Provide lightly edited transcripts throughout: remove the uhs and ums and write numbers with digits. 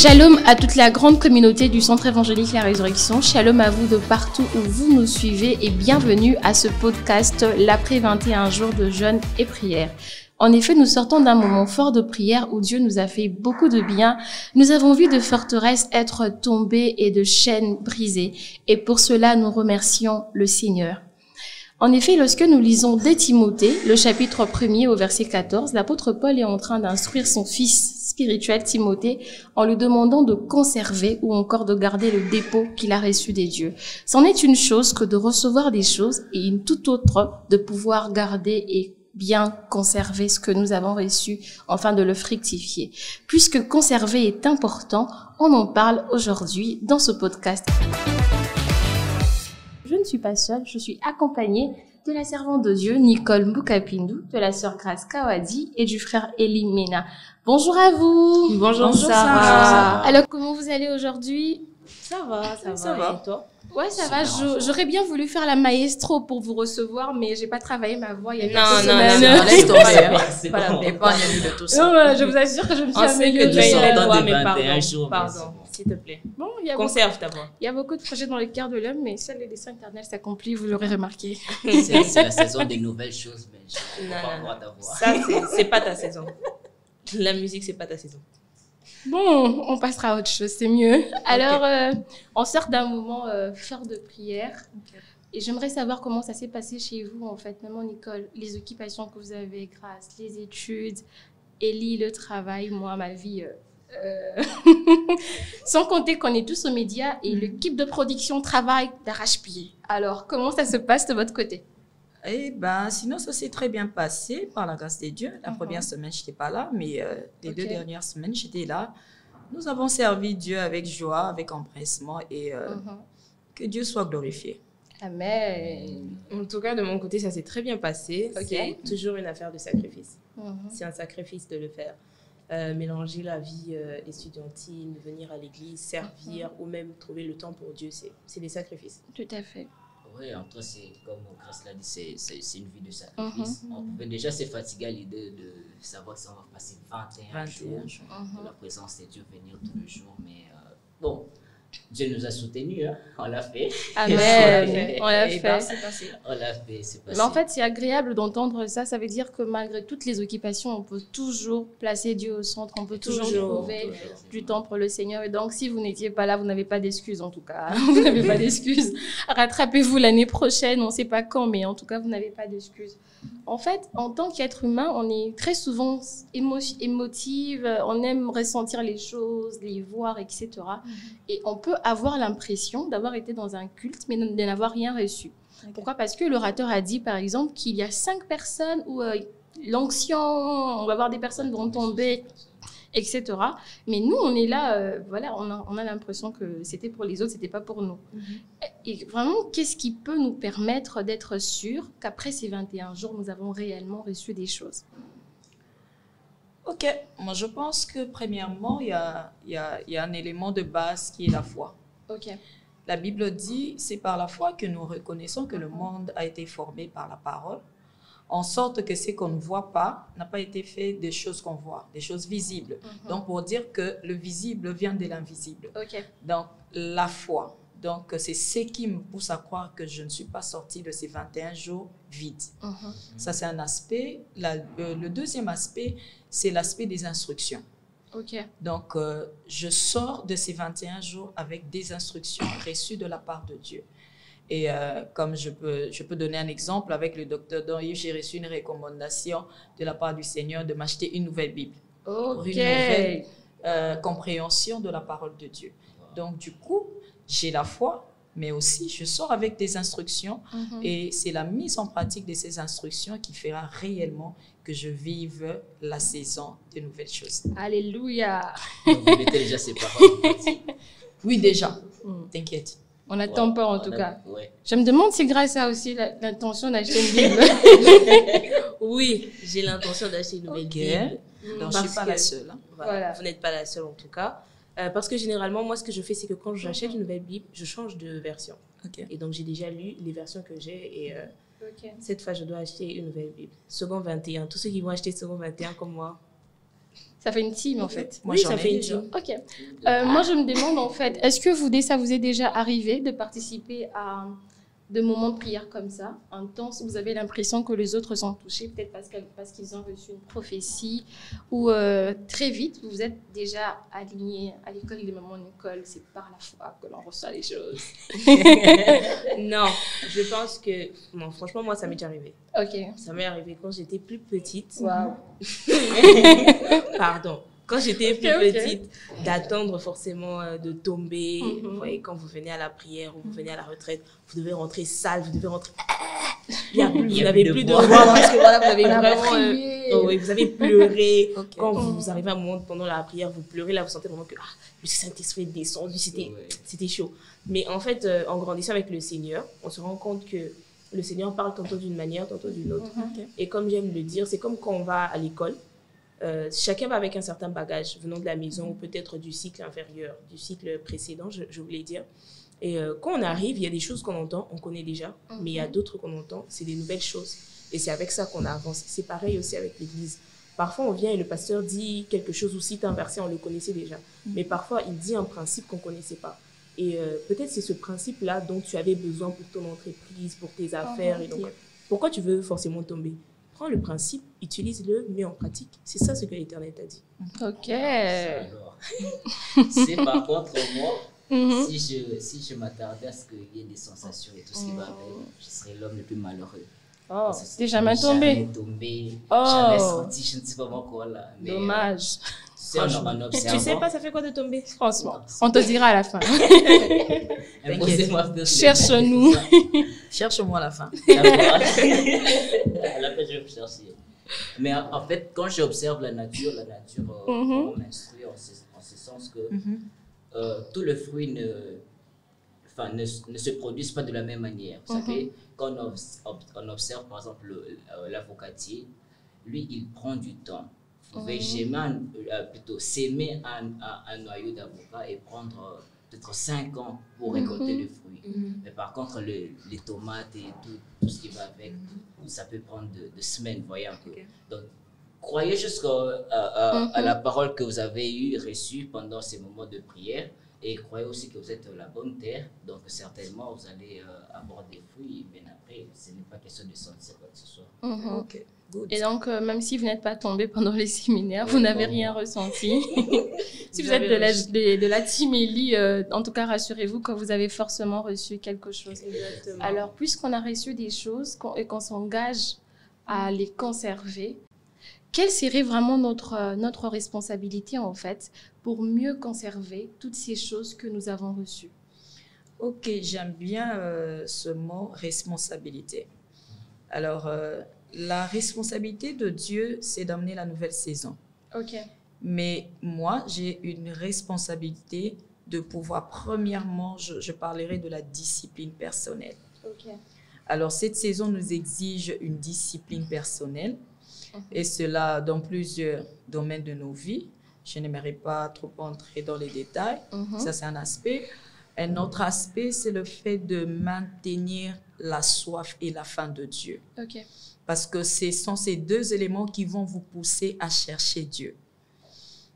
Shalom à toute la grande communauté du Centre évangélique La Résurrection. Shalom à vous de partout où vous nous suivez et bienvenue à ce podcast l'après 21 jours de jeûne et prière. En effet, nous sortons d'un moment fort de prière où Dieu nous a fait beaucoup de bien. Nous avons vu de forteresses être tombées et de chaînes brisées. Et pour cela, nous remercions le Seigneur. En effet, lorsque nous lisons dès Timothée, le chapitre 1er au verset 14, l'apôtre Paul est en train d'instruire son fils spirituel Timothée en lui demandant de conserver ou encore de garder le dépôt qu'il a reçu des dieux. C'en est une chose que de recevoir des choses et une toute autre de pouvoir garder et bien conserver ce que nous avons reçu afin de le fructifier. Puisque conserver est important, on en parle aujourd'hui dans ce podcast. Je ne suis pas seule, je suis accompagnée de la servante de Dieu, Nicole Mbukapindu, de la sœur Grace Kawadi et du frère Eli Mena. Bonjour à vous. Bonjour Sarah. Alors, comment vous allez aujourd'hui? Ça va. Et toi? Ouais, ça va. J'aurais bien voulu faire la maestro pour vous recevoir, mais j'ai pas travaillé ma voix il y a quelques semaines. Non, laisse tomber. C'est Voilà, bon. épargne de tout ça. Non, voilà, je vous assure que je me suis On sait que tu as une améliorée. belle voix, mais 21 jours, pardon, s'il te plaît. Bon, Conserve ta voix. il y a beaucoup de projets dans le cœur de l'homme, mais seul le destin éternel s'accomplit, vous l'aurez remarqué. C'est la saison des nouvelles choses, mais je n'ai pas le droit d'avoir. Ça, c'est pas ta saison. La musique, c'est pas ta saison. Bon, on passera à autre chose, c'est mieux. Alors, on sort d'un moment fort de prière. Et j'aimerais savoir comment ça s'est passé chez vous, en fait, maman Nicole, les occupations que vous avez, Grâce, les études, Ellie, le travail, moi, ma vie. Sans compter qu'on est tous aux médias et l'équipe de production travaille d'arrache-pied. Alors, comment ça se passe de votre côté? Eh ben, sinon, ça s'est très bien passé par la grâce de Dieu. La première semaine, je n'étais pas là, mais les 2 dernières semaines, j'étais là. Nous avons servi Dieu avec joie, avec empressement et que Dieu soit glorifié. Amen. En tout cas, de mon côté, ça s'est très bien passé. Ok. C'est toujours une affaire de sacrifice. C'est un sacrifice de le faire. Mélanger la vie estudiantine, venir à l'église, servir ou même trouver le temps pour Dieu, c'est des sacrifices. Tout à fait. Oui, en tout c'est comme Grace l'a dit, c'est une vie de sacrifice. Déjà, c'est fatigué à l'idée de savoir que ça va passer 21 jours de la présence de Dieu, venir tous les jours. Mais bon, Dieu nous a soutenus, hein? On l'a fait. Amen. On l'a fait. Ben, c'est passé. On l'a fait, c'est passé. Mais en fait, c'est agréable d'entendre ça. Ça veut dire que malgré toutes les occupations, on peut toujours placer Dieu au centre. On peut toujours trouver du temps pour le Seigneur. Et donc, si vous n'étiez pas là, vous n'avez pas d'excuses, en tout cas. Vous n'avez pas d'excuses. Rattrapez-vous l'année prochaine. On ne sait pas quand, mais en tout cas, vous n'avez pas d'excuses. En fait, en tant qu'être humain, on est très souvent émotive. On aime ressentir les choses, les voir, etc. Et on peut avoir l'impression d'avoir été dans un culte, mais de n'avoir rien reçu. Pourquoi? Parce que l'orateur a dit, par exemple, qu'il y a 5 personnes où l'onction, on va voir des personnes vont tomber, etc. Mais nous, on est là, voilà, on a l'impression que c'était pour les autres, c'était pas pour nous. Et vraiment, qu'est-ce qui peut nous permettre d'être sûrs qu'après ces 21 jours, nous avons réellement reçu des choses? Ok, moi je pense que premièrement, il y a un élément de base qui est la foi. Ok. La Bible dit, c'est par la foi que nous reconnaissons que le monde a été formé par la parole, en sorte que ce qu'on ne voit pas n'a pas été fait des choses qu'on voit, des choses visibles. Donc, pour dire que le visible vient de l'invisible. Ok. Donc, la foi. Donc, c'est ce qui me pousse à croire que je ne suis pas sortie de ces 21 jours vides. Ça, c'est un aspect. Le deuxième aspect, c'est l'aspect des instructions. Ok. Donc, je sors de ces 21 jours avec des instructions reçues de la part de Dieu. Et comme je peux donner un exemple, avec le docteur Don-Yves, j'ai reçu une recommandation de la part du Seigneur de m'acheter une nouvelle Bible. Pour une nouvelle compréhension de la parole de Dieu. Donc, du coup, j'ai la foi, mais aussi je sors avec des instructions et c'est la mise en pratique de ces instructions qui fera réellement que je vive la saison de nouvelles choses. Alléluia. Donc, vous mettez déjà ces paroles. Oui, déjà. T'inquiète. On n'attend pas, en tout cas. Ouais. Je me demande si Grâce a aussi l'intention d'acheter une Bible. Oui, j'ai l'intention d'acheter une nouvelle Bible. Donc, je ne suis pas la seule. Voilà. Vous n'êtes pas la seule, en tout cas. Parce que généralement, moi, ce que je fais, c'est que quand j'achète une nouvelle Bible, je change de version. Et donc, j'ai déjà lu les versions que j'ai et cette fois, je dois acheter une nouvelle Bible. Second 21. Tous ceux qui vont acheter Second 21 comme moi, Ça fait une team, en fait. Oui, ça fait une team. Ok. Moi, je me demande, en fait, est-ce que ça vous est déjà arrivé de participer à de moments de prière comme ça, intenses, vous avez l'impression que les autres sont touchés, peut-être parce qu'ils ont reçu une prophétie, ou très vite, vous êtes déjà alignés à l'école de maman Nicole, c'est par la foi que l'on reçoit les choses. Non, je pense que... Non, franchement, moi, ça m'est déjà arrivé. Ok. Ça m'est arrivé quand j'étais plus petite. Waouh. Pardon. Quand j'étais plus petite, d'attendre forcément de tomber. Vous voyez, quand vous venez à la prière ou vous venez à la retraite, vous devez rentrer sale, vous devez rentrer... Vous n'avez plus de voix parce que voilà, vous avez vraiment... oui, vous avez pleuré. Quand vous arrivez à un moment pendant la prière, vous pleurez, là, vous sentez vraiment que le Saint-Esprit est descendu, c'était chaud. Mais en fait, en grandissant avec le Seigneur, on se rend compte que le Seigneur parle tantôt d'une manière, tantôt d'une autre. Et comme j'aime le dire, c'est comme quand on va à l'école. Chacun va avec un certain bagage venant de la maison ou peut-être du cycle inférieur, du cycle précédent, je voulais dire. Et quand on arrive, il y a des choses qu'on entend, on connaît déjà, mais il y a d'autres qu'on entend, c'est des nouvelles choses. Et c'est avec ça qu'on avance. C'est pareil aussi avec l'Église. Parfois, on vient et le pasteur dit quelque chose ou cite un verset, on le connaissait déjà. Mais parfois, il dit un principe qu'on ne connaissait pas. Et peut-être c'est ce principe-là dont tu avais besoin pour ton entreprise, pour tes affaires. Et donc, pourquoi tu veux forcément tomber ? Prends le principe, utilise-le, mets en pratique. C'est ça ce que l'Éternel t'a dit. Ok. Alors, c'est par contre moi, si je m'attardais à ce qu'il y ait des sensations et tout ce qui va avec, je serais l'homme le plus malheureux. Oh, t'es jamais tombé. Jamais tombé, jamais senti, je ne sais pas moi quoi là. Mais, dommage. C'est en observant. Tu sais pas, ça fait quoi de tomber? Franchement, on te dira à la fin. Cherche-nous. Cherche-moi à la fin. À la fin, je vais me chercher. Mais en fait, quand j'observe la nature on m'instruit en ce sens que tous les fruits ne se produisent pas de la même manière. Vous savez, quand on observe par exemple l'avocatier, lui, il prend du temps. Vous pouvez s'aimer un noyau d'avocat et prendre peut-être 5 ans pour récolter le fruit. Mais par contre, les tomates et tout ce qui va avec, ça peut prendre de semaines, voyez un peu. Donc, croyez juste à la parole que vous avez reçue pendant ces moments de prière et croyez aussi que vous êtes la bonne terre. Donc, certainement, vous allez avoir des fruits. Mais après, ce n'est pas question de sentir quoi que ce soit. Ok. Good. Et donc, même si vous n'êtes pas tombé pendant les séminaires, vous n'avez rien ressenti. Si vous êtes de la team Ellie, en tout cas, rassurez-vous que vous avez forcément reçu quelque chose. Exactement. Alors, puisqu'on a reçu des choses et qu'on s'engage à les conserver, quelle serait vraiment notre responsabilité, en fait, pour mieux conserver toutes ces choses que nous avons reçues? Ok, j'aime bien ce mot « responsabilité ». Alors, la responsabilité de Dieu, c'est d'amener la nouvelle saison. Ok. Mais moi, j'ai une responsabilité de pouvoir, premièrement, je parlerai de la discipline personnelle. Ok. Alors, cette saison nous exige une discipline personnelle, et cela dans plusieurs domaines de nos vies. Je n'aimerais pas trop entrer dans les détails. Ça, c'est un aspect. Un autre aspect, c'est le fait de maintenir la soif et la faim de Dieu. Ok. Parce que ce sont ces deux éléments qui vont vous pousser à chercher Dieu.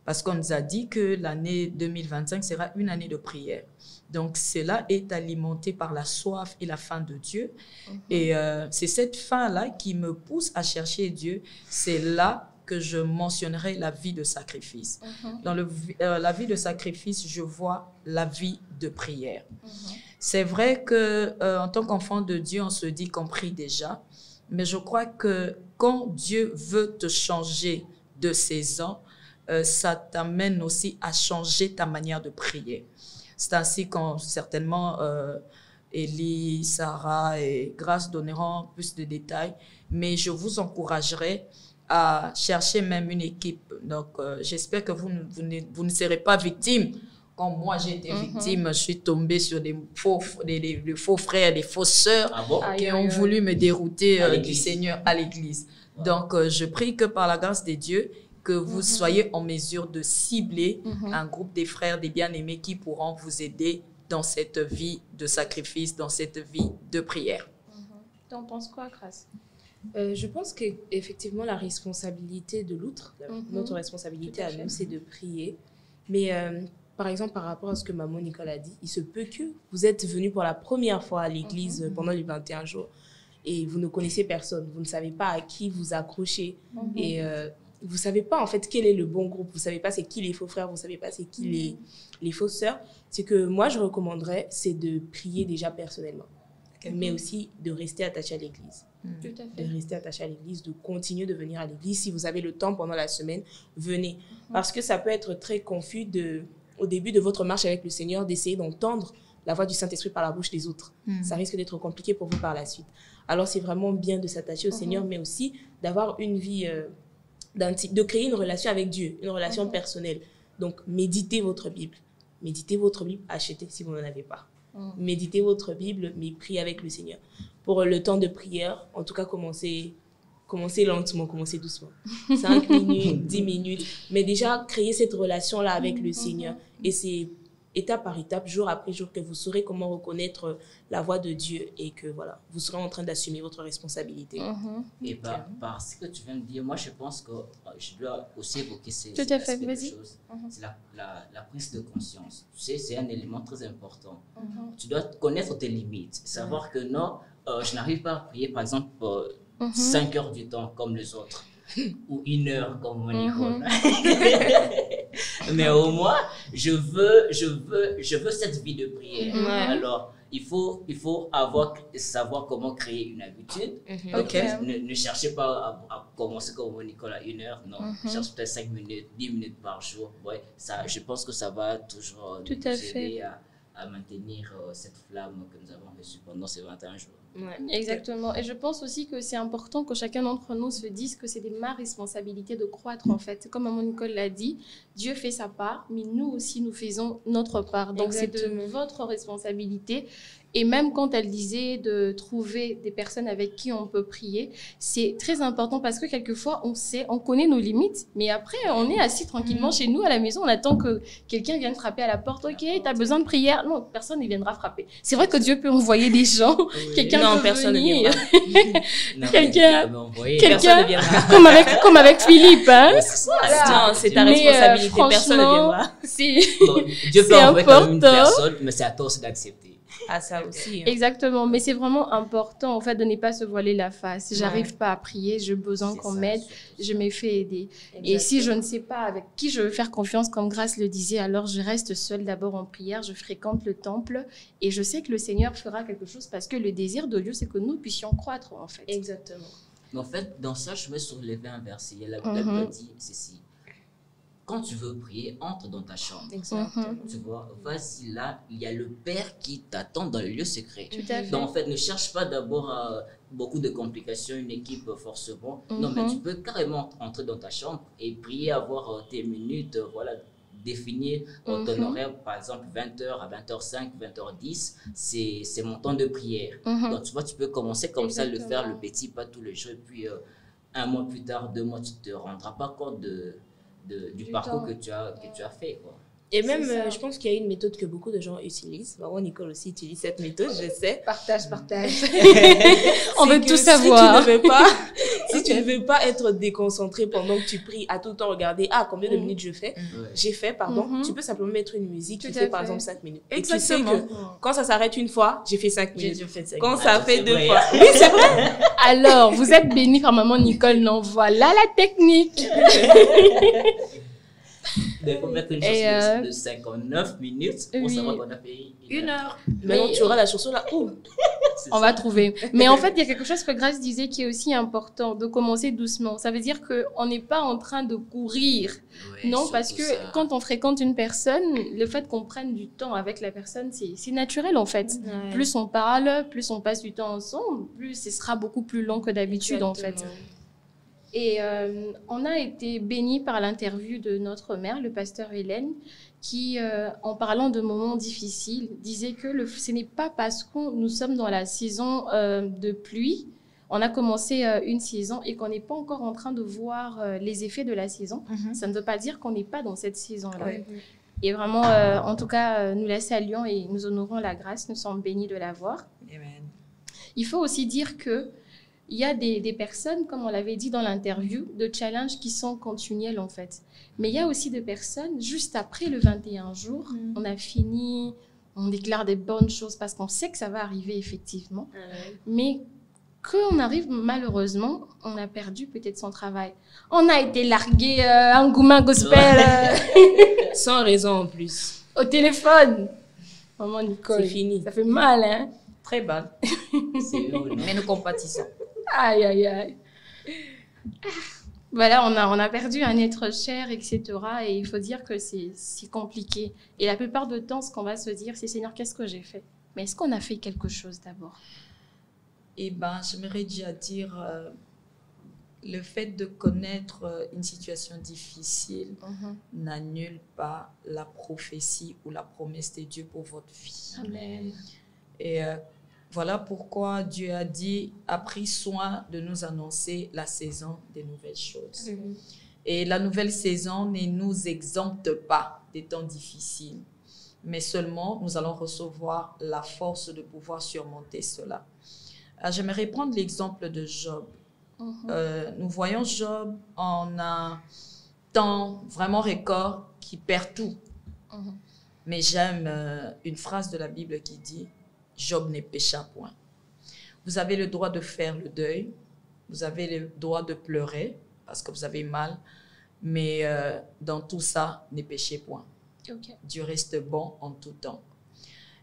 Parce qu'on nous a dit que l'année 2025 sera une année de prière. Donc, cela est alimenté par la soif et la faim de Dieu. Et c'est cette faim-là qui me pousse à chercher Dieu. C'est là que je mentionnerai la vie de sacrifice. Dans la vie de sacrifice, je vois la vie de prière. C'est vrai qu'en tant qu'enfant de Dieu, on se dit qu'on prie déjà. Mais je crois que quand Dieu veut te changer de saison, ça t'amène aussi à changer ta manière de prier. C'est ainsi quand certainement Élie, Sarah et Grâce donneront plus de détails. Mais je vous encouragerai à chercher même une équipe. Donc, j'espère que vous ne serez pas victime. Quand moi j'ai été victime, je suis tombée sur des faux frères, des fausses sœurs qui ont voulu me dérouter du Seigneur à l'église. Donc, je prie que par la grâce de Dieu, que vous soyez en mesure de cibler un groupe des frères, des bien-aimés qui pourront vous aider dans cette vie de sacrifice, dans cette vie de prière. T'en penses quoi, Grâce? Je pense qu'effectivement, la responsabilité de l'outre, notre responsabilité à nous, c'est de prier. Mais par exemple, par rapport à ce que maman Nicole a dit, il se peut que vous êtes venu pour la première fois à l'église pendant les 21 jours et vous ne connaissez personne. Vous ne savez pas à qui vous accrocher. Et vous ne savez pas, en fait, quel est le bon groupe. Vous ne savez pas c'est qui les faux frères, vous ne savez pas c'est qui les fausses sœurs. Ce que moi, je recommanderais, c'est de prier déjà personnellement, mais aussi de rester attaché à l'église. Tout à fait. De rester attaché à l'église, de continuer de venir à l'église. Si vous avez le temps pendant la semaine, venez. Parce que ça peut être très confus au début de votre marche avec le Seigneur, d'essayer d'entendre la voix du Saint-Esprit par la bouche des autres. Ça risque d'être compliqué pour vous par la suite. Alors, c'est vraiment bien de s'attacher au Seigneur, mais aussi d'avoir une vie, de créer une relation avec Dieu, une relation personnelle. Donc, méditez votre Bible. Méditez votre Bible, achetez si vous n'en avez pas. Méditez votre Bible, mais priez avec le Seigneur. Pour le temps de prière, en tout cas, commencez lentement, commencez doucement. 5 minutes, 10 minutes. Mais déjà, créez cette relation-là avec le Seigneur. Et c'est étape par étape, jour après jour, que vous saurez comment reconnaître la voix de Dieu et que voilà, vous serez en train d'assumer votre responsabilité. Et par ce que tu viens de dire, moi je pense que je dois aussi évoquer ces Tout à fait, aspects de vas-y. choses. C'est la prise de conscience. Tu sais, c'est un élément très important. Tu dois connaître tes limites, savoir que non, je n'arrive pas à prier par exemple 5 heures du temps comme les autres ou 1 heure comme mon Nicole. Mais au moins, je veux cette vie de prière. Alors, il faut savoir comment créer une habitude. Donc, ne cherchez pas à commencer comme mon Nicole à 1 heure. Non, cherche peut-être 5 minutes, 10 minutes par jour. Ouais, ça, je pense que ça va toujours nous aider à maintenir cette flamme que nous avons reçue pendant ces 21 jours. Exactement. Et je pense aussi que c'est important que chacun d'entre nous se dise que c'est ma responsabilité de croître, en fait. Comme maman Nicole l'a dit, Dieu fait sa part, mais nous aussi, nous faisons notre part. Donc, c'est de votre responsabilité. Et même quand elle disait de trouver des personnes avec qui on peut prier, c'est très important parce que quelquefois, on connaît nos limites, mais après, on est assis tranquillement chez nous à la maison, on attend que quelqu'un vienne frapper à la porte. Ok, tu as besoin de prière? Non, personne ne viendra frapper. C'est vrai que Dieu peut envoyer des gens, quelqu'un peut venir. Quelqu'un comme avec Philippe. Hein? C'est ta responsabilité, personne ne viendra. Dieu peut envoyer quand même une personne, mais c'est à toi aussi d'accepter. Ah, ça aussi. Exactement, mais c'est vraiment important en fait de ne pas se voiler la face. J'arrive pas à prier, j'ai besoin qu'on m'aide, je me fais aider. Et si je ne sais pas avec qui je veux faire confiance, comme Grâce le disait, alors je reste seule d'abord en prière, je fréquente le temple et je sais que le Seigneur fera quelque chose parce que le désir de Dieu, c'est que nous puissions croître en fait. Exactement. Mais en fait, dans ça, je me soulevais un verset. La Bible dit ceci. Quand tu veux prier, entre dans ta chambre. Exactement. Tu vois, vas-y là, il y a le Père qui t'attend dans le lieu secret. Tout à fait. Donc en fait, ne cherche pas d'abord beaucoup de complications, une équipe forcément. Non, mais tu peux carrément entrer dans ta chambre et prier, avoir tes minutes, voilà, définir ton horaire, par exemple 20h à 20h05, 20h10, c'est mon temps de prière. Donc tu vois, tu peux commencer comme ça, le faire le petit pas tous les jours, et puis 1 mois plus tard, 2 mois, tu ne te rendras pas compte du parcours que tu as fait, quoi. Et même, je pense qu'il y a une méthode que beaucoup de gens utilisent. Maman Nicole aussi utilise cette méthode, je sais. Partage. On veut tout savoir. Si tu ne veux pas être déconcentré pendant que tu pries, à tout le temps regarder, combien de minutes je fais, tu peux simplement mettre une musique qui fait par exemple 5 minutes. Exactement. Et tu sais que quand ça s'arrête une fois, j'ai fait 5 minutes. Quand ça fait 2 fois. Hein. Oui, c'est vrai. Alors, vous êtes bénis par maman Nicole, non? Voilà la technique. Il faut mettre une chanson de 59 minutes pour savoir qu'on a fait 1 heure. Maintenant, tu auras la chanson là. On va trouver. Mais en fait, il y a quelque chose que Grâce disait qui est aussi important, de commencer doucement. Ça veut dire qu'on n'est pas en train de courir. Non, parce que quand on fréquente une personne, le fait qu'on prenne du temps avec la personne, c'est naturel en fait. Plus on parle, plus on passe du temps ensemble, plus ce sera beaucoup plus long que d'habitude en fait. Et on a été bénis par l'interview de notre mère, le pasteur Hélène, qui, en parlant de moments difficiles, disait que ce n'est pas parce que nous sommes dans la saison de pluie, on a commencé une saison et qu'on n'est pas encore en train de voir les effets de la saison. Ça ne veut pas dire qu'on n'est pas dans cette saison-là. Et vraiment, en tout cas, nous la saluons et nous honorons la grâce, nous sommes bénis de la voir. Amen. Il faut aussi dire que il y a des personnes, comme on l'avait dit dans l'interview, de challenge qui sont continuels en fait. Mais il y a aussi des personnes, juste après le 21 jours, on a fini, on déclare des bonnes choses parce qu'on sait que ça va arriver effectivement. Mais quand on arrive, malheureusement, on a perdu peut-être son travail. On a été largué en Gouma Gospel. Sans raison en plus. Au téléphone. Maman Nicole. C'est fini. Ça fait mal, hein? Très mal. Mais nous compatissons. Aïe, aïe, aïe. Voilà, on a perdu un être cher, etc. Et il faut dire que c'est compliqué. Et la plupart du temps, ce qu'on va se dire, c'est Seigneur, qu'est-ce que j'ai fait? Mais est-ce qu'on a fait quelque chose d'abord? Eh bien, j'aimerais déjà dire, le fait de connaître une situation difficile n'annule pas la prophétie ou la promesse de Dieu pour votre vie. Amen. Et voilà pourquoi Dieu a pris soin de nous annoncer la saison des nouvelles choses. Et la nouvelle saison ne nous exempte pas des temps difficiles, mais seulement nous allons recevoir la force de pouvoir surmonter cela. J'aimerais prendre l'exemple de Job. Nous voyons Job en un temps vraiment record qui perd tout. Mais j'aime une phrase de la Bible qui dit « Job ne pécha point ». Vous avez le droit de faire le deuil, vous avez le droit de pleurer parce que vous avez mal, mais dans tout ça, ne péchez point. Dieu reste bon en tout temps.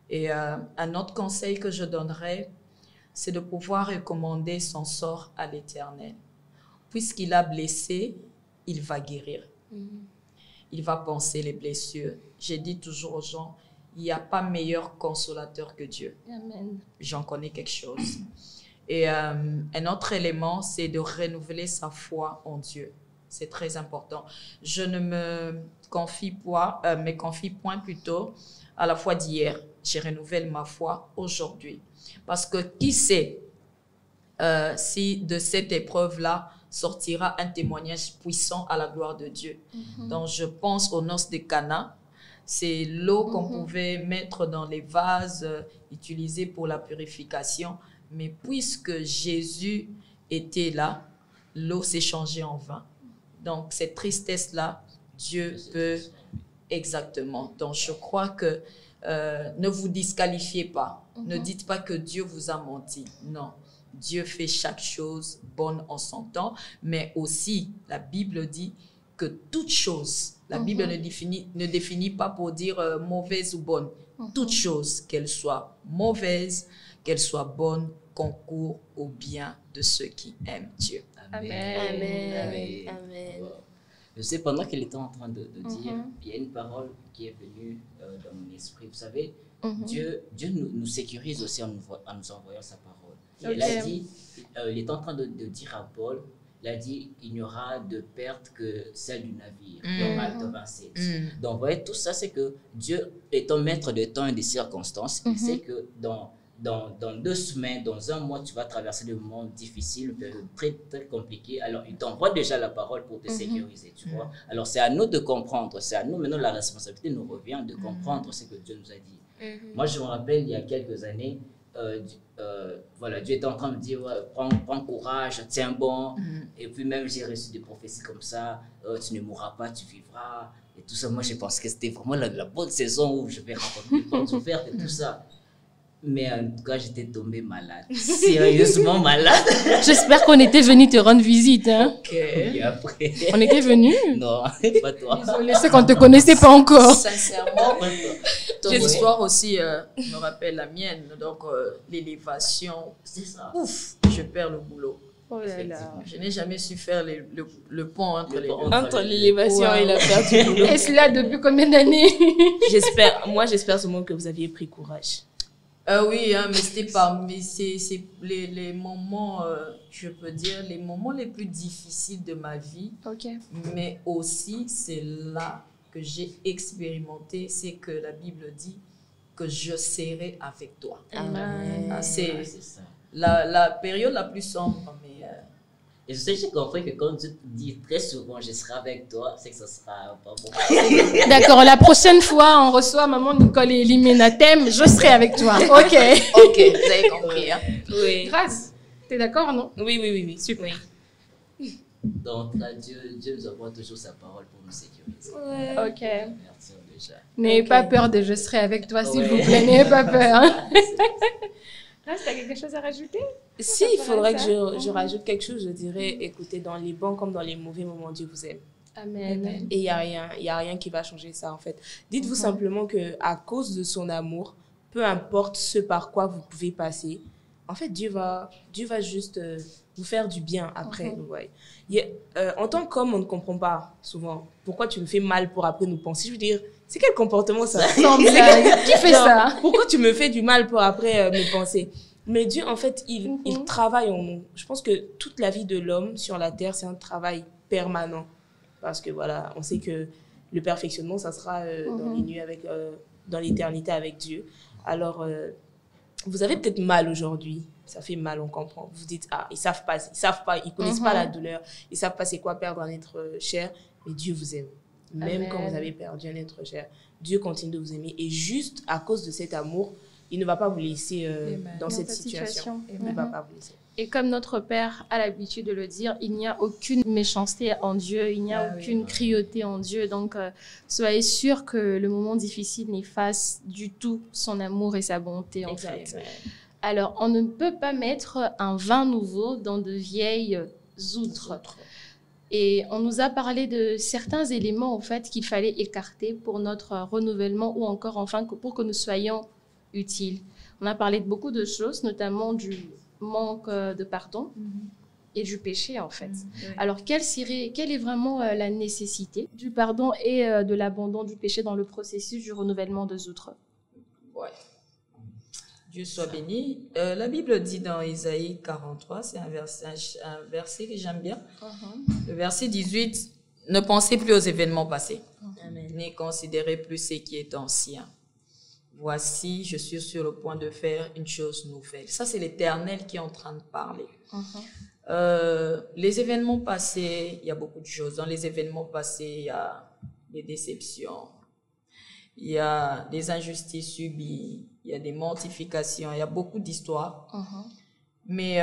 Et un autre conseil que je donnerais, c'est de pouvoir recommander son sort à l'Éternel. Puisqu'il a blessé, il va guérir. Il va panser les blessures. J'ai dit toujours aux gens, il n'y a pas meilleur consolateur que Dieu. Amen. J'en connais quelque chose. Et un autre élément, c'est de renouveler sa foi en Dieu. C'est très important. Je ne me confie point plutôt à la foi d'hier. Je renouvelle ma foi aujourd'hui. Parce que qui sait si de cette épreuve-là sortira un témoignage puissant à la gloire de Dieu. Donc je pense aux noces de Cana. C'est l'eau qu'on pouvait mettre dans les vases utilisés pour la purification. Mais puisque Jésus était là, l'eau s'est changée en vin. Donc cette tristesse-là, Dieu peut... Exactement. Donc je crois que ne vous disqualifiez pas. Ne dites pas que Dieu vous a menti. Non. Dieu fait chaque chose bonne en son temps. Mais aussi, la Bible dit que toute chose, la Bible ne définit pas pour dire mauvaise ou bonne. Toute chose, qu'elle soit mauvaise, qu'elle soit bonne, concourt au bien de ceux qui aiment Dieu. Amen. Amen. Amen. Amen. Je sais, pendant qu'elle était en train de dire, il y a une parole qui est venue dans mon esprit. Vous savez, Dieu nous sécurise aussi en nous envoyant sa parole. Il a dit, il est en train de dire à Paul, il a dit, il n'y aura de perte que celle du navire, dans Acte 27. Donc, vous voyez, tout ça, c'est que Dieu, étant maître de temps et des circonstances, il sait que dans 2 semaines, dans 1 mois, tu vas traverser des moments difficiles, très, très compliqués. Alors, il t'envoie déjà la parole pour te sécuriser, tu vois. Alors, c'est à nous de comprendre. C'est à nous, maintenant, la responsabilité nous revient de comprendre ce que Dieu nous a dit. Moi, je me rappelle, il y a quelques années, voilà, Dieu était en train de me dire, ouais, prends courage, tiens bon. Et puis même, j'ai reçu des prophéties comme ça, tu ne mourras pas, tu vivras. Et tout ça, moi, je pense que c'était vraiment la bonne saison où je vais rencontrer des portes ouvertes et tout ça. Mais en tout cas, j'étais tombée malade. Sérieusement malade. J'espère qu'on était venu te rendre visite. Hein? Ok. Et après... On était venu? Non, pas toi. Désolée, c'est qu'on ne te connaissait pas encore. Sincèrement, ton histoire aussi me rappelle la mienne. Donc, l'élévation. C'est ça. Ouf, je perds le boulot. Oh là là. Je n'ai jamais su faire le pont entre les deux. Entre l'élévation et la perte du boulot. Et cela depuis combien d'années? J'espère seulement que vous aviez pris courage. Oui, hein, mais c'était pas, mais c'est les moments, je peux dire, les moments les plus difficiles de ma vie. Mais aussi, c'est là que j'ai expérimenté, c'est que la Bible dit que je serai avec toi. Amen. C'est la période la plus sombre, mais... Et je sais, j'ai compris que quand Dieu te dit très souvent, je serai avec toi, c'est que ça sera pas bon. D'accord, la prochaine fois, on reçoit Maman Nicole et Elimenatem, je serai avec toi. Ok. Ok, vous avez compris. Hein? Oui. Grâce. T'es d'accord, non? Oui. Super. Oui. Donc là, Dieu nous envoie toujours sa parole pour nous sécuriser. Ouais. Ok. Merci déjà. N'ayez pas peur de je serai avec toi, s'il vous plaît. N'ayez pas peur. Hein. Tu as quelque chose à rajouter? Si, il faudrait que je rajoute quelque chose. Je dirais, écoutez, dans les bons comme dans les mauvais moments, Dieu vous aime. Amen. Et il n'y a rien qui va changer ça, en fait. Dites-vous simplement qu'à cause de son amour, peu importe ce par quoi vous pouvez passer, en fait, Dieu va juste vous faire du bien après. Ouais. En tant qu'homme, on ne comprend pas souvent pourquoi tu me fais mal pour après nous penser. Je veux dire, c'est quel comportement ça? Qui fait ça? Pourquoi tu me fais du mal pour après me penser? Mais Dieu, en fait, il travaille en nous. Je pense que toute la vie de l'homme sur la terre, c'est un travail permanent. Parce que voilà, on sait que le perfectionnement, ça sera dans les nuits dans l'éternité avec Dieu. Alors, vous avez peut-être mal aujourd'hui. Ça fait mal, on comprend. Vous dites, ils savent pas, ils connaissent pas la douleur. Ils savent pas c'est quoi perdre un être cher. Mais Dieu vous aime. Même quand vous avez perdu un être cher, Dieu continue de vous aimer. Et juste à cause de cet amour, il ne va pas vous laisser dans cette situation. Il ne va pas vous laisser. Et comme notre Père a l'habitude de le dire, il n'y a aucune méchanceté en Dieu, il n'y a aucune cruauté en Dieu. Donc, soyez sûrs que le moment difficile n'efface du tout son amour et sa bonté, en fait. Alors, on ne peut pas mettre un vin nouveau dans de vieilles outres. Et on nous a parlé de certains éléments, en fait, qu'il fallait écarter pour notre renouvellement ou encore, enfin, pour que nous soyons utiles. On a parlé de beaucoup de choses, notamment du manque de pardon et du péché, en fait. Alors, quelle est vraiment la nécessité du pardon et de l'abandon du péché dans le processus du renouvellement des outres? Dieu soit béni. La Bible dit dans Isaïe 43, c'est un verset que j'aime bien. Le verset 18, « Ne pensez plus aux événements passés, ni considérez plus ce qui est ancien. Voici, je suis sur le point de faire une chose nouvelle. » Ça, c'est l'Éternel qui est en train de parler. Les événements passés, il y a beaucoup de choses. Dans les événements passés, il y a des déceptions, il y a des injustices subies, il y a des mortifications, il y a beaucoup d'histoires. Mais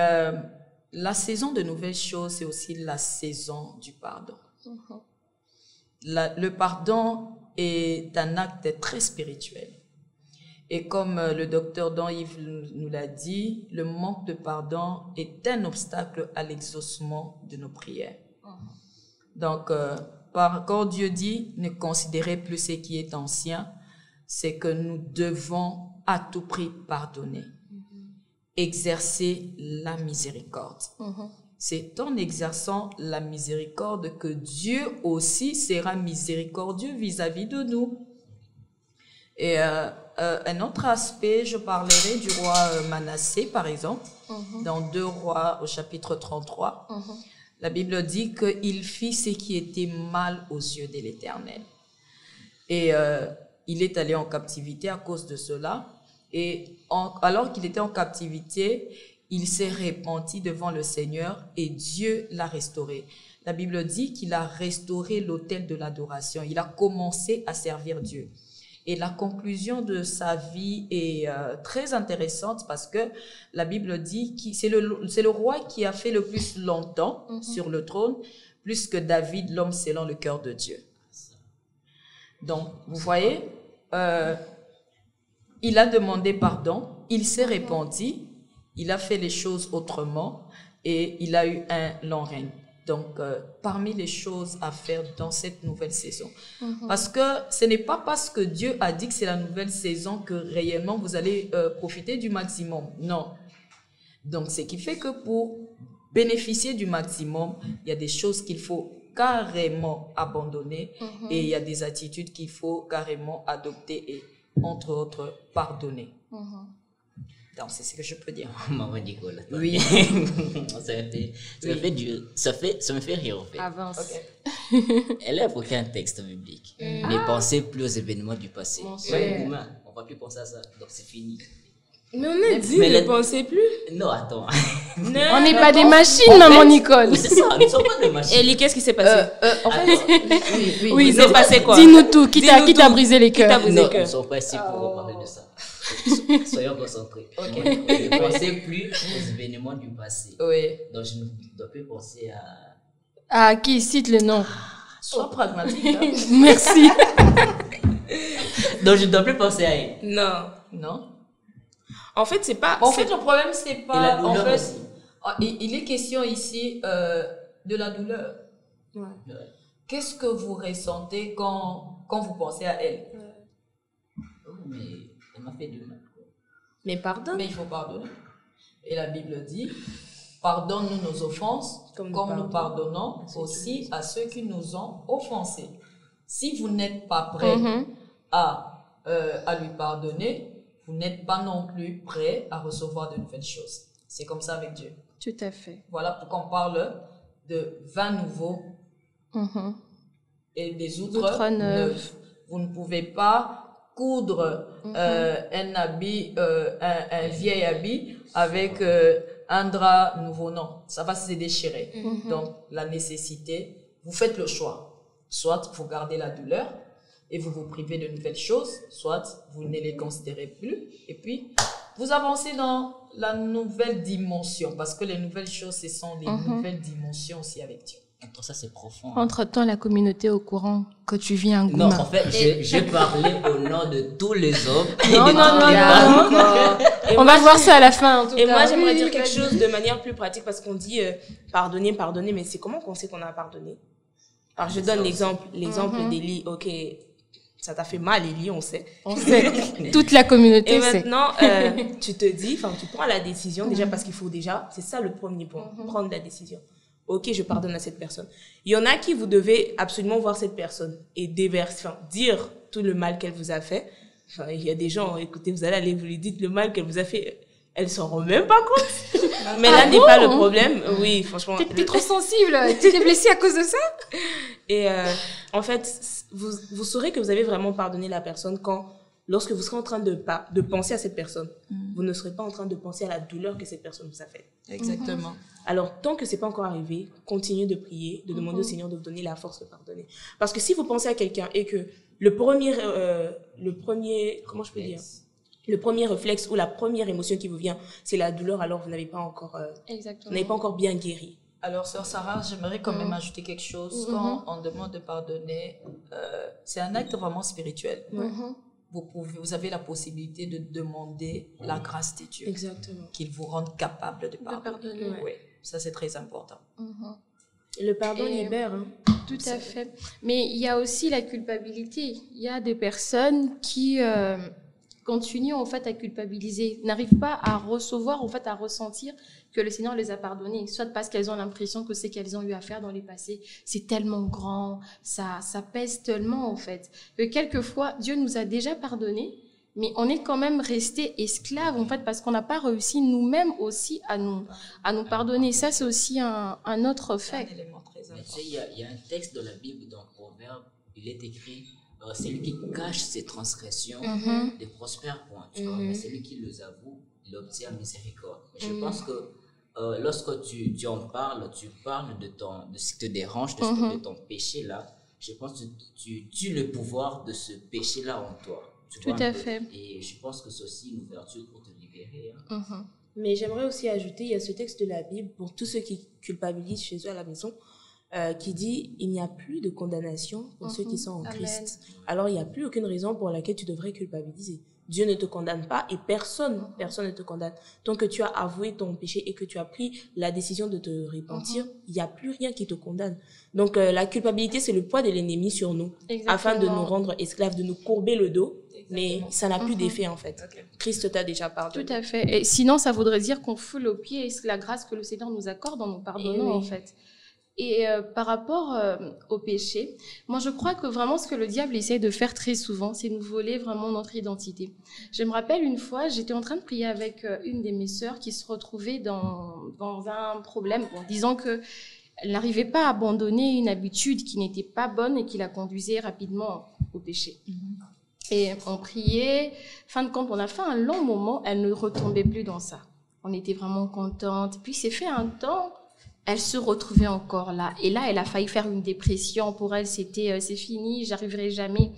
la saison de nouvelles choses, c'est aussi la saison du pardon. Le pardon est un acte très spirituel. Et comme le docteur Don-Yves nous l'a dit, le manque de pardon est un obstacle à l'exaucement de nos prières. Donc, quand Dieu dit « ne considérez plus ce qui est ancien », c'est que nous devons à tout prix pardonner, exercer la miséricorde. C'est en exerçant la miséricorde que Dieu aussi sera miséricordieux vis-à-vis de nous. Et un autre aspect, je parlerai du roi Manassé, par exemple, dans 2 Rois au chapitre 33. La Bible dit qu'il fit ce qui était mal aux yeux de l'Éternel. Et il est allé en captivité à cause de cela. Et alors qu'il était en captivité, il s'est repenti devant le Seigneur et Dieu l'a restauré. La Bible dit qu'il a restauré l'autel de l'adoration. Il a commencé à servir Dieu. Et la conclusion de sa vie est très intéressante parce que la Bible dit que c'est le roi qui a fait le plus longtemps sur le trône, plus que David, l'homme selon le cœur de Dieu. Donc, vous voyez, il a demandé pardon, il s'est repenti, il a fait les choses autrement et il a eu un long règne. Donc, parmi les choses à faire dans cette nouvelle saison. Parce que ce n'est pas parce que Dieu a dit que c'est la nouvelle saison que réellement vous allez profiter du maximum. Non. Donc, ce qui fait que pour bénéficier du maximum, il y a des choses qu'il faut carrément abandonner et il y a des attitudes qu'il faut carrément adopter et, entre autres, pardonner. Donc, c'est ce que je peux dire. Maman Nicolas. Oui. Ça me fait rire, en fait. Avance. Elle a évoqué un texte biblique. Ne pensez plus aux événements du passé. On ne va plus penser à ça. Donc, c'est fini. Mais on a dit ne pensez plus. Non, attends. On n'est pas des machines, maman Nicole. C'est ça, nous ne sommes pas des machines. Ellie, qu'est-ce qui s'est passé? En fait, oui, il s'est passé quoi? Dis-nous tout, qui t'a brisé les cœurs. Non, nous ne sommes pas ici pour parler de ça. Soyons concentrés. Ok. Ne pensez plus aux événements du passé. Oui. Donc, je ne dois plus penser à... Ah, qui cite le nom? Sois pragmatique. Hein. Merci. Donc, je ne dois plus penser à elle. Non. Non. En fait, c'est pas... En fait, le problème, c'est pas... Et la douleur en fait, aussi. il est question ici de la douleur. Ouais. Qu'est-ce que vous ressentez quand vous pensez à elle? Oh, mais elle m'a fait du mal. Mais pardonne. Mais il faut pardonner. Et la Bible dit, pardonne-nous nos offenses, comme nous pardonnons aussi à ceux qui nous ont offensés. Si vous n'êtes pas prêt à lui pardonner, vous n'êtes pas non plus prêt à recevoir de nouvelles choses. C'est comme ça avec Dieu. Tout à fait. Voilà pourquoi on parle de vin nouveau et des outres neuves. Vous ne pouvez pas coudre un habit, un vieil habit avec un drap nouveau. Non, ça va se déchirer. Donc, la nécessité, vous faites le choix. Soit vous gardez la douleur et vous vous privez de nouvelles choses, soit vous ne les considérez plus. Et puis, vous avancez dans la nouvelle dimension, parce que les nouvelles choses, ce sont les nouvelles dimensions aussi avec Dieu. Pour ça, c'est profond. Entre-temps, la communauté est au courant que tu vis un Gouma. Non, en fait, j'ai parlé au nom de tous les hommes. Non. On va voir ça à la fin, en tout cas. Et moi, j'aimerais dire quelque chose de manière plus pratique, parce qu'on dit pardonner, mais c'est comment qu'on sait qu'on a pardonné? Alors, je donne l'exemple d'Élie. Ok, ça t'a fait mal, Élie, on sait. On sait. Toute la communauté sait. Et maintenant, tu te dis, tu prends la décision, déjà, parce qu'il faut déjà, c'est ça le premier point, prendre la décision. Ok, je pardonne à cette personne. Il y en a qui vous devez absolument voir cette personne et dire tout le mal qu'elle vous a fait. Enfin, il y a des gens, écoutez, vous allez aller, vous lui dites le mal qu'elle vous a fait. Elle s'en rend même pas compte. Mais là n'est pas le problème. Oui, franchement. T'es trop sensible. Tu t'es blessée à cause de ça? Et en fait, vous saurez que vous avez vraiment pardonné la personne lorsque vous serez en train de penser à cette personne. Vous ne serez pas en train de penser à la douleur que cette personne vous a faite. Exactement. Alors, tant que c'est pas encore arrivé, continuez de prier, de demander au Seigneur de vous donner la force de pardonner. Parce que si vous pensez à quelqu'un et que le premier, comment je peux dire? Le premier réflexe ou la première émotion qui vous vient, c'est la douleur, alors vous n'avez pas encore, bien guéri. Alors, sœur Sarah, j'aimerais quand même ajouter quelque chose. Quand on demande de pardonner, c'est un acte vraiment spirituel. Vous avez la possibilité de demander la grâce de Dieu. Exactement. Qu'il vous rende capable de pardonner. Oui, ça c'est très important. Le pardon libère. Tout à fait. Mais il y a aussi la culpabilité. Il y a des personnes qui continuent en fait à culpabiliser, n'arrivent pas à recevoir, en fait à ressentir que le Seigneur les a pardonnés, soit parce qu'elles ont l'impression que ce qu'elles ont eu à faire dans les passés, c'est tellement grand, ça pèse tellement en fait, que quelquefois Dieu nous a déjà pardonnés, mais on est quand même resté esclaves en fait parce qu'on n'a pas réussi nous-mêmes aussi à nous pardonner. Ça c'est aussi un autre fait. C'est un élément très important. Il y a un texte de la Bible dans Proverbe, il est écrit celui qui cache ses transgressions ne prospère point, tu vois, mais celui qui les avoue, il obtient miséricorde. Je pense que lorsque tu en parles, tu parles de ce qui te dérange, de ton péché là. Je pense que tu tues le pouvoir de ce péché là en toi. Tout à fait. Et je pense que c'est aussi une ouverture pour te libérer. Mais j'aimerais aussi ajouter, il y a ce texte de la Bible pour tous ceux qui culpabilisent chez eux à la maison, qui dit il n'y a plus de condamnation pour ceux qui sont en Christ. Alors il n'y a plus aucune raison pour laquelle tu devrais culpabiliser. Dieu ne te condamne pas et personne ne te condamne. Tant que tu as avoué ton péché et que tu as pris la décision de te repentir, il n'y a plus rien qui te condamne. Donc la culpabilité, c'est le poids de l'ennemi sur nous, afin de nous rendre esclaves, de nous courber le dos. Mais ça n'a plus d'effet en fait. Christ t'a déjà pardonné. Tout à fait. Et sinon, ça voudrait dire qu'on foule aux pieds la grâce que le Seigneur nous accorde en nous pardonnant en fait. Et par rapport au péché, moi je crois que vraiment ce que le diable essaie de faire très souvent, c'est nous voler vraiment notre identité. Je me rappelle une fois, j'étais en train de prier avec une de mes sœurs qui se retrouvait dans un problème, en disant qu'elle n'arrivait pas à abandonner une habitude qui n'était pas bonne et qui la conduisait rapidement au péché. Et on priait, fin de compte, on a fait un long moment, elle ne retombait plus dans ça. On était vraiment contente. Puis c'est fait un temps, elle se retrouvait encore là. Et là, elle a failli faire une dépression. Pour elle, c'est fini, j'arriverai jamais.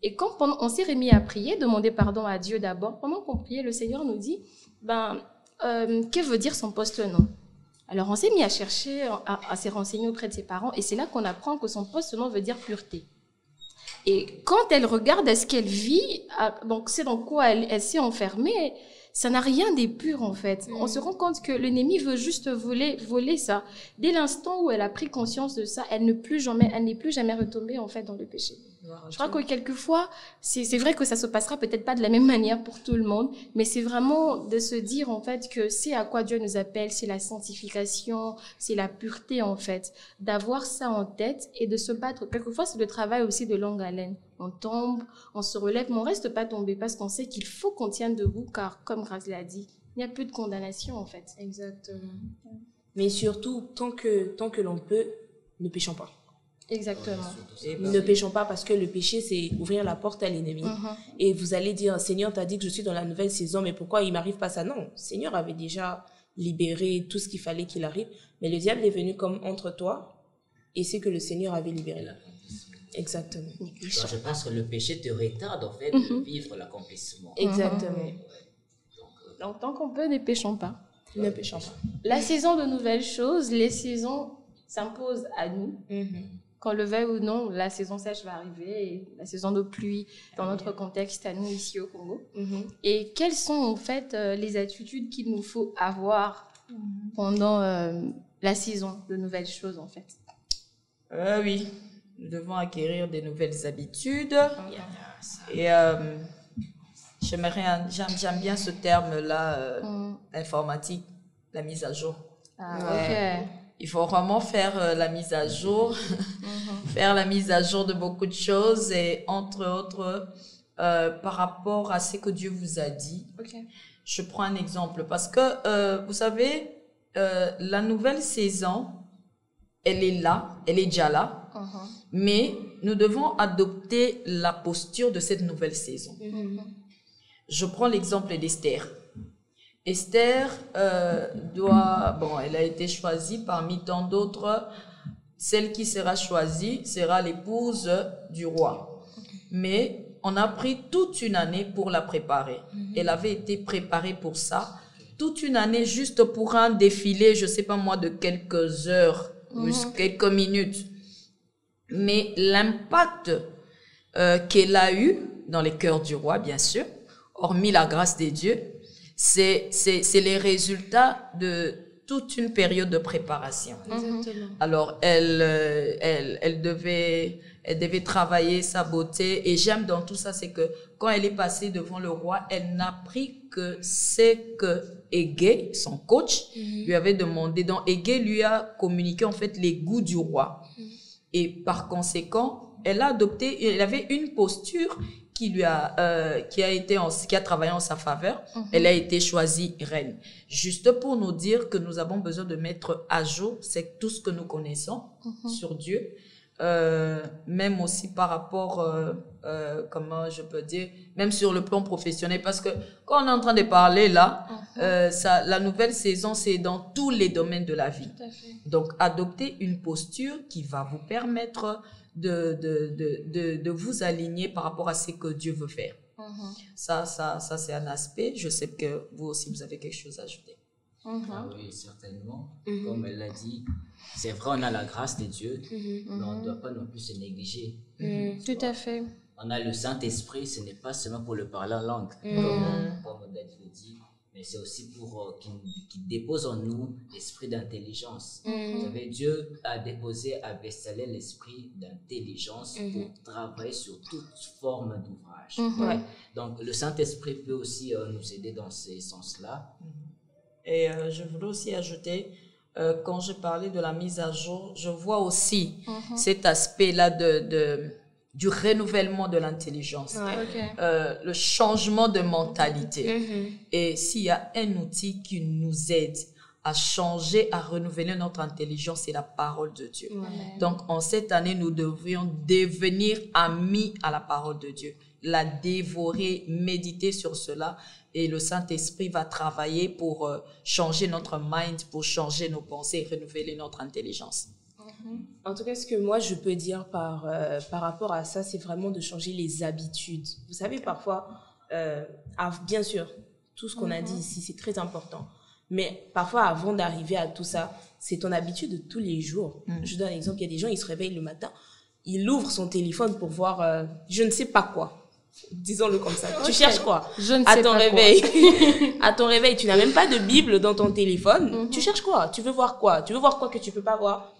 Et quand on s'est remis à prier, demander pardon à Dieu d'abord, pendant qu'on priait, le Seigneur nous dit, que veut dire son poste-nom? Alors, on s'est mis à chercher, à se renseigner auprès de ses parents, et c'est là qu'on apprend que son poste-nom veut dire pureté. Et quand elle regarde à ce qu'elle vit, donc c'est dans quoi elle s'est enfermée, ça n'a rien d'impur en fait. On se rend compte que l'ennemi veut juste voler ça. Dès l'instant où elle a pris conscience de ça, elle n'est plus jamais retombée en fait dans le péché. Je crois que quelquefois, c'est vrai que ça se passera peut-être pas de la même manière pour tout le monde, mais c'est vraiment de se dire en fait que c'est à quoi Dieu nous appelle, c'est la sanctification, c'est la pureté en fait, d'avoir ça en tête et de se battre. Quelquefois, c'est le travail aussi de longue haleine. On tombe, on se relève, mais on reste pas tombé parce qu'on sait qu'il faut qu'on tienne debout, car comme Grace l'a dit, il n'y a plus de condamnation en fait. Exactement. Mais surtout, tant que l'on peut, ne péchons pas. Exactement. Ne péchons pas parce que le péché, c'est ouvrir la porte à l'ennemi. Et vous allez dire, Seigneur, t'as dit que je suis dans la nouvelle saison, mais pourquoi il m'arrive pas ça? Non, Seigneur avait déjà libéré tout ce qu'il fallait qu'il arrive, mais le diable est venu comme entre toi et c'est que le Seigneur avait libéré. Exactement. Donc, je pense que le péché te retarde en fait de vivre l'accomplissement. Exactement. Donc, tant qu'on peut, ne péchons pas. Ne péchons pas. La saison de nouvelles choses, les saisons s'imposent à nous. Qu'on le veuille ou non, la saison sèche va arriver, et la saison de pluie, dans notre contexte à nous ici au Congo. Et quelles sont en fait les attitudes qu'il nous faut avoir pendant la saison de nouvelles choses en fait? Oui, nous devons acquérir des nouvelles habitudes. Et j'aime bien ce terme-là, informatique, la mise à jour. Il faut vraiment faire la mise à jour, faire la mise à jour de beaucoup de choses et entre autres par rapport à ce que Dieu vous a dit. Je prends un exemple parce que vous savez, la nouvelle saison, elle est là, elle est déjà là, mais nous devons adopter la posture de cette nouvelle saison. Je prends l'exemple d'Esther. Esther elle a été choisie parmi tant d'autres. Celle qui sera choisie sera l'épouse du roi. Mais on a pris toute une année pour la préparer. Elle avait été préparée pour ça. Toute une année juste pour un défilé, je ne sais pas moi, de quelques heures, quelques minutes. Mais l'impact qu'elle a eu dans les cœurs du roi, bien sûr, hormis la grâce des dieux, c'est les résultats de toute une période de préparation. Alors, elle devait travailler sa beauté. Et j'aime dans tout ça, c'est que quand elle est passée devant le roi, elle n'a pris que ce que Égée, son coach, lui avait demandé. Donc, Égée lui a communiqué en fait les goûts du roi. Et par conséquent, elle avait une posture qui a travaillé en sa faveur. Elle a été choisie reine. Juste pour nous dire que nous avons besoin de mettre à jour c'est tout ce que nous connaissons sur Dieu, même aussi par rapport, comment je peux dire, même sur le plan professionnel, parce que quand on est en train de parler là, la nouvelle saison, c'est dans tous les domaines de la vie. Donc, adopter une posture qui va vous permettre de vous aligner par rapport à ce que Dieu veut faire. Ça c'est un aspect. Je sais que vous aussi, vous avez quelque chose à ajouter. Oui, certainement. Comme elle l'a dit, c'est vrai, on a la grâce de Dieu, mais on ne doit pas non plus se négliger. Tout à fait. On a le Saint-Esprit, ce n'est pas seulement pour le parler en langue, comme David le dit, mais c'est aussi pour qu'il dépose en nous l'esprit d'intelligence. Vous savez, Dieu a déposé à Bessalel l'esprit d'intelligence pour travailler sur toute forme d'ouvrage. Donc, le Saint-Esprit peut aussi nous aider dans ces sens-là. Et je voulais aussi ajouter, quand je parlais de la mise à jour, je vois aussi cet aspect-là du renouvellement de l'intelligence, le changement de mentalité. Et s'il y a un outil qui nous aide à changer, à renouveler notre intelligence, c'est la parole de Dieu. Donc, en cette année, nous devrions devenir amis à la parole de Dieu, la dévorer, méditer sur cela, et le Saint-Esprit va travailler pour changer notre mind, pour changer nos pensées et renouveler notre intelligence. En tout cas, ce que moi, je peux dire par rapport à ça, c'est vraiment de changer les habitudes. Vous savez, parfois, bien sûr, tout ce qu'on a dit ici, c'est très important. Mais parfois, avant d'arriver à tout ça, c'est ton habitude de tous les jours. Je donne un exemple, il y a des gens, ils se réveillent le matin, il ouvre son téléphone pour voir je ne sais pas quoi. Disons-le comme ça. Tu cherches quoi? Je ne sais pas réveil. À ton réveil, tu n'as même pas de Bible dans ton téléphone. Tu cherches quoi? Tu veux voir quoi? Tu veux voir quoi que tu peux pas voir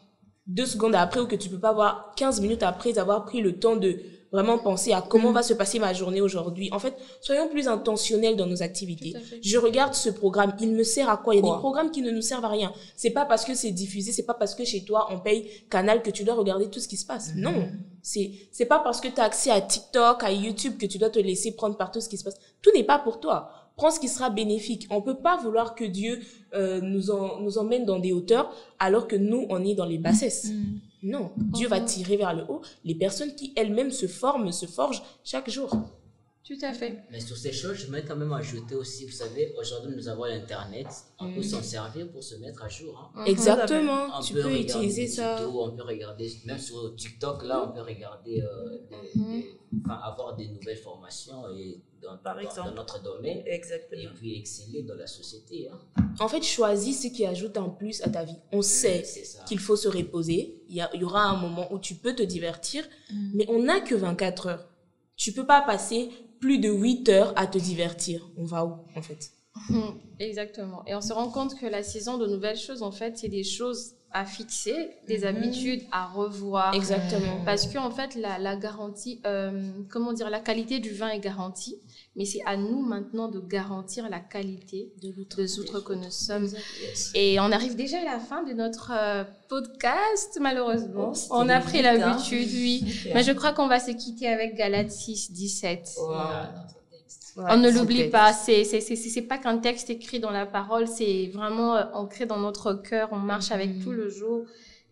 2 secondes après ou que tu peux pas voir 15 minutes après avoir pris le temps de vraiment penser à comment va se passer ma journée aujourd'hui. En fait, soyons plus intentionnels dans nos activités. Je regarde ce programme, il me sert à quoi? Il y a des programmes qui ne nous servent à rien. C'est pas parce que c'est diffusé, c'est pas parce que chez toi on paye Canal que tu dois regarder tout ce qui se passe. Non, c'est pas parce que tu as accès à TikTok, à YouTube que tu dois te laisser prendre par tout ce qui se passe. Tout n'est pas pour toi. Prends ce qui sera bénéfique. On peut pas vouloir que Dieu nous emmène dans des hauteurs alors que nous on est dans les bassesses. Non, Dieu va tirer vers le haut les personnes qui elles-mêmes se forgent chaque jour. Tout à fait. Mais sur ces choses, je voudrais quand même ajouter aussi, vous savez, aujourd'hui nous avons l'Internet, on peut s'en servir pour se mettre à jour. Exactement, tu peux utiliser ça. On peut regarder, même sur TikTok, là, on peut regarder, avoir des nouvelles formations et dans notre domaine. Exactement. Et puis exceller dans la société. En fait, choisis ce qui ajoute un plus à ta vie. On sait qu'il faut se reposer. Il y aura un moment où tu peux te divertir, mais on n'a que 24 heures. Tu peux pas passer plus de 8 heures à te divertir. On va où, en fait? Exactement. Et on se rend compte que la saison de nouvelles choses, en fait, c'est des choses à fixer, des habitudes à revoir. Exactement. Parce que, en fait, la garantie, la qualité du vin est garantie, mais c'est à nous maintenant de garantir la qualité de l'outre que nous sommes. Et on arrive déjà à la fin de notre podcast, malheureusement. On a pris l'habitude, mais je crois qu'on va se quitter avec Galates 6, 17. Wow. On ne l'oublie pas, c'est pas qu'un texte écrit dans la parole, c'est vraiment ancré dans notre cœur, on marche avec tout le jour,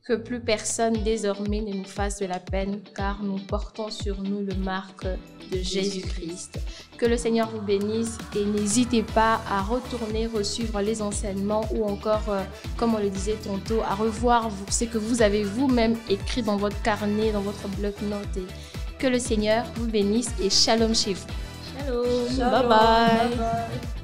que plus personne désormais ne nous fasse de la peine, car nous portons sur nous le marque de Jésus-Christ. Que le Seigneur vous bénisse et n'hésitez pas à retourner resuivre les enseignements ou encore, comme on le disait tantôt, à revoir ce que vous avez vous-même écrit dans votre carnet, dans votre bloc-notes. Que le Seigneur vous bénisse et shalom chez vous. Shalom. Bye bye.